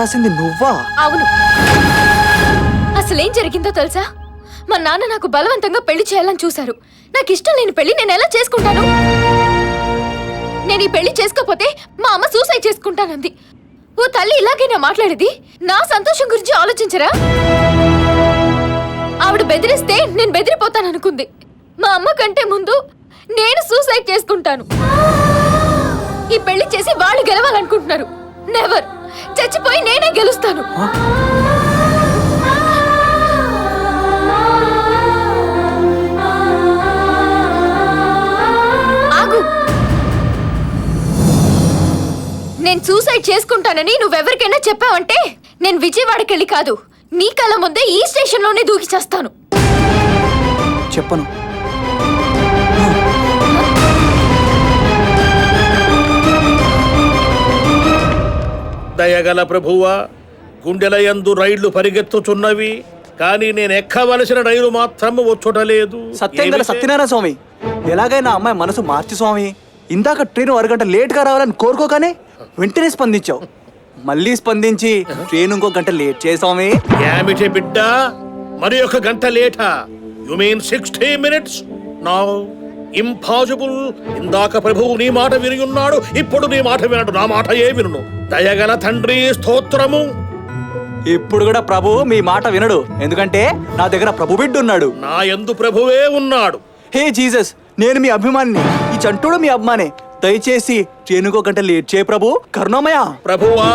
రాసింది నువ్వా? అవును. అసలేం జరిగిందో తెలుసా? మా నాన్న నాకు బలవంతంగా పెళ్లి చేయాలని చూశారు. నాకు ఇష్టం లేని పెళ్లి నేను ఎలా చేసుకుంటాను? నేను ఈ పెళ్లి చేసుకోపోతే మా అమ్మ సూసైడ్ చేసుకుంటానంది. ఓ తల్లి ఇలాగైనా మాట్లాడేది? నా సంతోషం గురించి ఆలోచించరా? ఆవిడ బెదిరిస్తే నేను బెదిరిపోతాననుకుంది. మా అమ్మ కంటే ముందు నేను సూసైడ్ చేసుకుంటాను. ఈ పెళ్లి చేసి వాళ్ళు గెలవాలనుకుంటున్నారు. నెవర్. చచ్చిపోయి నేనే గెలుస్తాను. ఆగు. నేను సూసైడ్ చేసుకుంటానని నువ్వెవరికైనా చెప్పావంటే నేను విజయవాడకెళ్ళి కాదు, నీ కళ్ళ ముందే ఈ స్టేషన్లోనే దూకి చేస్తాను. చెప్పను. దయగల ప్రభువా, గుండెలయందు రైళ్లు పరిగెత్తుచున్నవి, కానీ నేను ఎక్కవలసిన రైలు మాత్రం వచ్చుటలేదు. సత్యంగల సత్యనారాయణ స్వామి, ఎలాగైనా అమ్మాయి మనసు మార్చి స్వామి. ఇందాక ట్రైన్ అరగంట లేట్ గా రావాలని కోరుకోగానే వెంటనే స్పందించావు. మళ్ళీ స్పందించి ట్రైన్ ఇంకో గంట లేట్ చేసామి. ఏమిటి బిడ్డ, మరి ఒక గంట లేటా? You mean 60 minutes? No, impossible. ఇందాక ప్రభువు నీ మాట విని ఉన్నాడు, ఇప్పుడు నీ మాట వినడు. నా మాట ఏ విను? దయగల తండ్రి స్తోత్రము. ఇప్పుడు కూడా ప్రభు మీ మాట వినడు, ఎందుకంటే నా దగ్గర ప్రభు బిడ్డ ఉన్నాడు. నా యందు ప్రభువే ఉన్నాడు. హే జీసస్, నేను మీ అభిమానిని, ఈ చంటుడు మీ అభిమానే. దయచేసి ట్రైనుకో గంట లేట్ చేయ ప్రభు, కరుణామయ. ప్రభువా,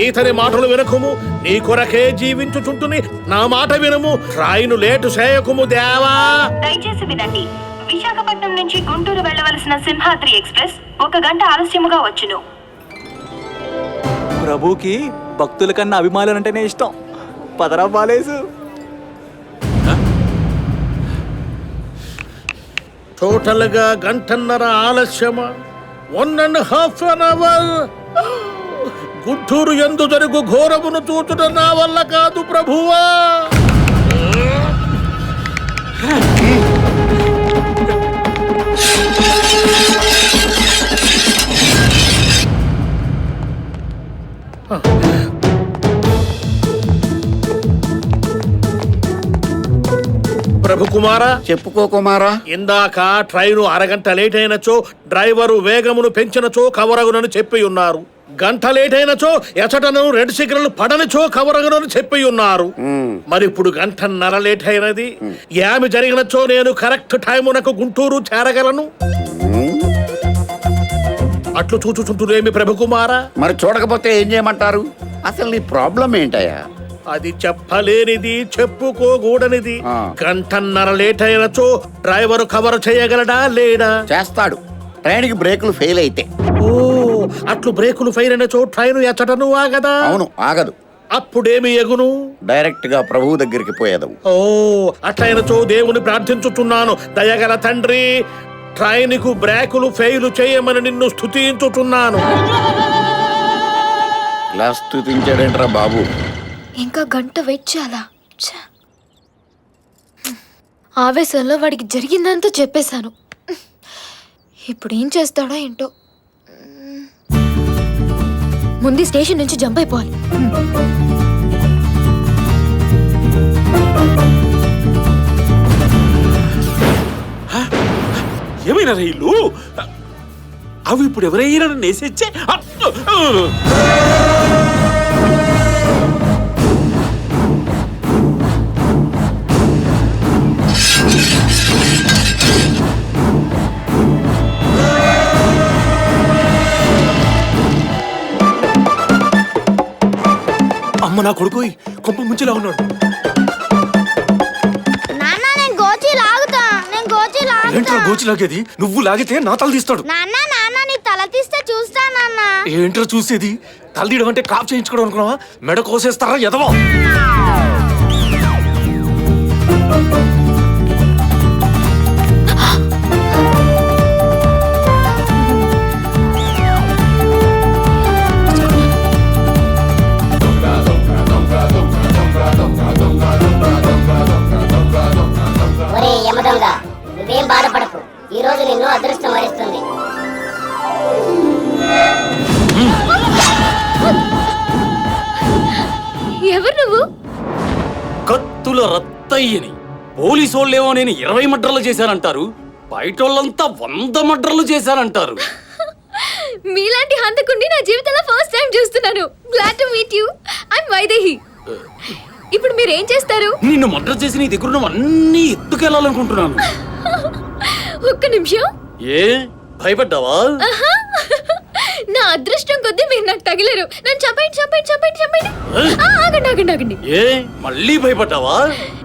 ఈతని మాటలు వినకుము, నీ కొరకే జీవించుచుంటుని నా మాట వినుము. ట్రైను లేటు చేయకుము దేవా. దయచేసి వినండి. విశాఖపట్నం నుంచి గుంటూరు వెళ్ళవలసిన సింహాద్రి ఎక్స్ప్రెస్ 1 గంట ఆలస్యముగా వచ్చును. ప్రభుకి భక్తుల కన్నా అభిమానులంటేనే ఇష్టం. పదరా బాలేసు. టోటల్ గా గంటన్నర ఆలస్యమా? 1.5 hours. గుంటూరు యందు జరుగు ఘోరమును చూచుట నా వల్ల కాదు ప్రభువా. ప్రభు కుమారా, చెప్పుకో కుమారా. ఇందాక ట్రైను అరగంట లేట్ అయినచో డ్రైవరు వేగమును పెంచినచో కవరగునని చెప్పి ఉన్నారు. గంట లేట్ అయినచో ఎచటను రెడ్ సిగ్నల్ పడనిచో కవరగునని చెప్పి ఉన్నారు. మరి ఇప్పుడు గంటన్నర లేట్ అయినది. ఏమి జరిగినచో నేను కరెక్ట్ టైమునకు గుంటూరు చేరగలను? అట్లు చూచుచుంటునేమి ప్రభు కుమారా? మరి చూడకపోతే ఏం చేయమంటారు? అసలు నీ ప్రాబ్లం ఏంటయ్యా? అది చెప్పలేనిది, చెప్పుకోకూడనిది. గంటన్నర లేట్ అయినచో డ్రైవరు కవర్ చేయగలడా లేడా? చేస్తాడు, ట్రైన్కి బ్రేకులు ఫెయిల్ అయితే. ఓ, అట్లు బ్రేకులు ఫెయిల్ అయినచో ట్రైన్ ఎచ్చటను ఆగదా? అవును, ఆగదు. అప్పుడేమి ఎగును? డైరెక్ట్ గా ప్రభువు దగ్గరికి పోయేదాం. ఓ, అట్లయినచో దేవుని ప్రార్థించుతున్నాను. దయగల తండ్రి, ట్రైన్ కు బ్రేకులు ఫెయిల్ చేయమని నిన్ను స్తుతించుతున్నాను. ఇలా స్తుతించాడేంట్రా బాబు? ఇంకా గంట వెయిట్ చేయాలా? ఆవేశంలో వాడికి జరిగిందంతా చెప్పేశాను. ఇప్పుడు ఏం చేస్తాడో ఏంటో. ముందు స్టేషన్ నుంచి జంప్ అయిపోవాలి. ఏమైనా రైలు అవి ఇప్పుడు ఎవరైనా నేసెచ్చే. అమ్మ నా కొడుకు కొంప ముంచులా ఉన్నాడు. ఏంట్రా గోచి లాగేది? నువ్వు లాగితే నా తల తీస్తాడు. తల తీస్తే చూస్తా నాన్న. ఏంట్రా చూసేది? తల తీయడం అంటే కాప్ చేయించుకోవడం అనుకున్నావా? మెడ కోసేస్తారా ఎదవా? నువ్వేం బాధపడకు, ఈ రోజు నిన్ను అదృష్టం వరిస్తుంది. ఎవరు నువ్వు? కత్తుల రత్తయ్యని పోలీసోళ్ళేమో నేను 20 మర్డర్లు చేశానంటారు, బయటోళ్ళంతా 100 మర్డర్లు చేశానంటారు. మీలాంటి హంతకుండి నా జీవితంలో ఫస్ట్ టైం చూస్తున్నాను. Glad to meet you. I'm Vaidehi. ఇప్పుడు మీరు ఏం చేస్తారు? నిన్ను మర్డర్ చేసి నీ దగ్గర అన్నీ ఎత్తుకెళ్ళాలనుకుంటున్నాను. ఒక్క నిమిషం. ఏ భయపడ్డావా? ఆహా. నా అదృష్టం కొద్దీ మీరు నాకు తగిలేరు. నన్ను చంపండి చంపండి చంపండి చంపండి. ఆగండి ఆగండి ఆగండి. ఏ మళ్ళీ భయపడ్డావా?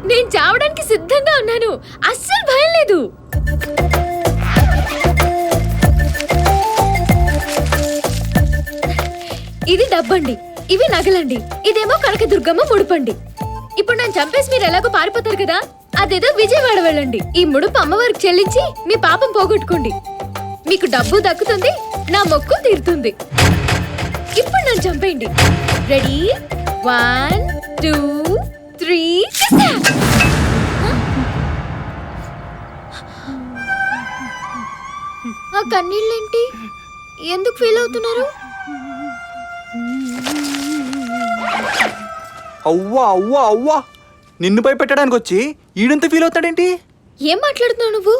నేను చావడానికి సిద్ధంగా ఉన్నాను. అస్సలు భయం లేదు. ఇది డబ్బండి, ఇవి నగలండి, ఇదేమో కనకదుర్గమ్మ ముడుపండి. ఇప్పుడు నన్ను చంపేసి మీరు ఎలాగో పారిపోతారు కదా, అదేదో విజయవాడ వెళ్ళండి. ఈ ముడుపు అమ్మవారికి చెల్లించి మీ పాపం పోగొట్టుకోండి. మీకు డబ్బు దక్కుతుంది, నా మొక్కు తీరుతుంది. ఇప్పుడు నన్ను చంపేయండి. రెడీ? 1 2 3. ఆ కన్నీళ్ళేంటి? ఎందుకు ఫీల్ అవుతున్నారు? అవ్వా అవ్వా అవ్వా, నిన్ను భయపెట్టడానికి వచ్చి ఈడంత ఫీల్ అవుతాడేంటి? ఏం మాట్లాడుతున్నావు నువ్వు?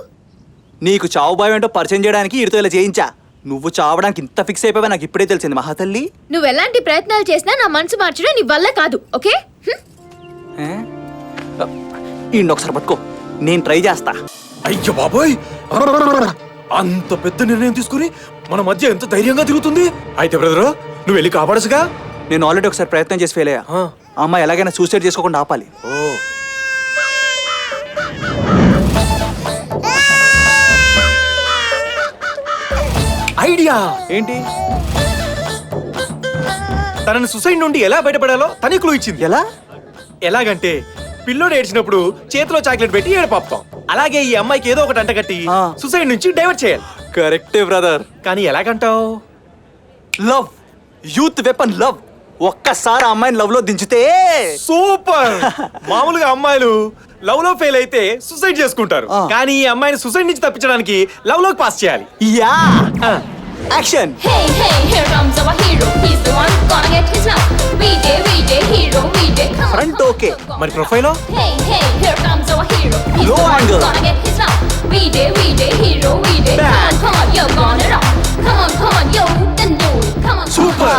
నీకు చావు భయం ఏంటో పరిచయం చేయడానికి ఈడితో ఇలా చేయించా. నువ్వు చావడానికి ఇంత ఫిక్స్ అయిపోయావా నాకు ఇప్పుడే తెలిసింది మహాతల్లి. నువ్వు ఎలాంటి ప్రయత్నాలు చేసినా నా మనసు మార్చడం నీ వల్ల కాదు, ఓకే? ఒకసారి పట్టుకో, నేను ట్రై చేస్తా. అయ్యో బాబోయ్, అంత పెద్ద నిర్ణయం తీసుకుని మన మధ్య ఎంత ధైర్యంగా తిరుగుతుంది. అయితే బ్రదరు నువ్వు వెళ్ళి కాపాడసుగా. నేను ఆల్రెడీ ఒకసారి ప్రయత్నం చేసి ఫెయిల్ అయ్యా. ఆ. ఆ అమ్మాయి ఎలాగైనా సూసైడ్ చేసుకోకుండా ఆపాలి. ఓ ఐడియా ఏంటి? తనని సుసైడ్ నుండి ఎలా బయటపడాలో తనే క్లూ ఇచ్చింది. ఎలా? ఎలాగంటే పిల్లోడు ఏడ్చినప్పుడు చేతిలో చాక్లెట్ పెట్టి ఏడపాపుతాం. అలాగే ఈ అమ్మాయికి ఏదో ఒకటి అంటగట్టి ఆ. సుసైడ్ నుంచి డైవర్ట్ చేయాలి. కరెక్టే బ్రదర్. కానీ ఎలాగంటావు? Love, youth weapon love. ఒక్కసారి ఆ అమ్మాయిని లవ్ లో దించితే సూపర్. మామూలుగా అమ్మాయిలు లవ్ లో ఫెయిల్ అయితే సుసైడ్ చేసుకుంటారు. ఆ. కానీ ఈ అమ్మాయిని సుసైడ్ నుంచి తప్పించడానికి లవ్ లోకి పాస్ చేయాలి. Yeah action. Hey, hey, here comes our hero. He's the one gonna get his love. We day, hero, we day. Come on, Front come on, okay. come on. మరి profile Hey, hey, here comes our hero. He's Low the one angle. gonna get his love. We day, hero, we day. Back. Come on, you're gonna rock. Come on, yo, then do it. Come on, Super.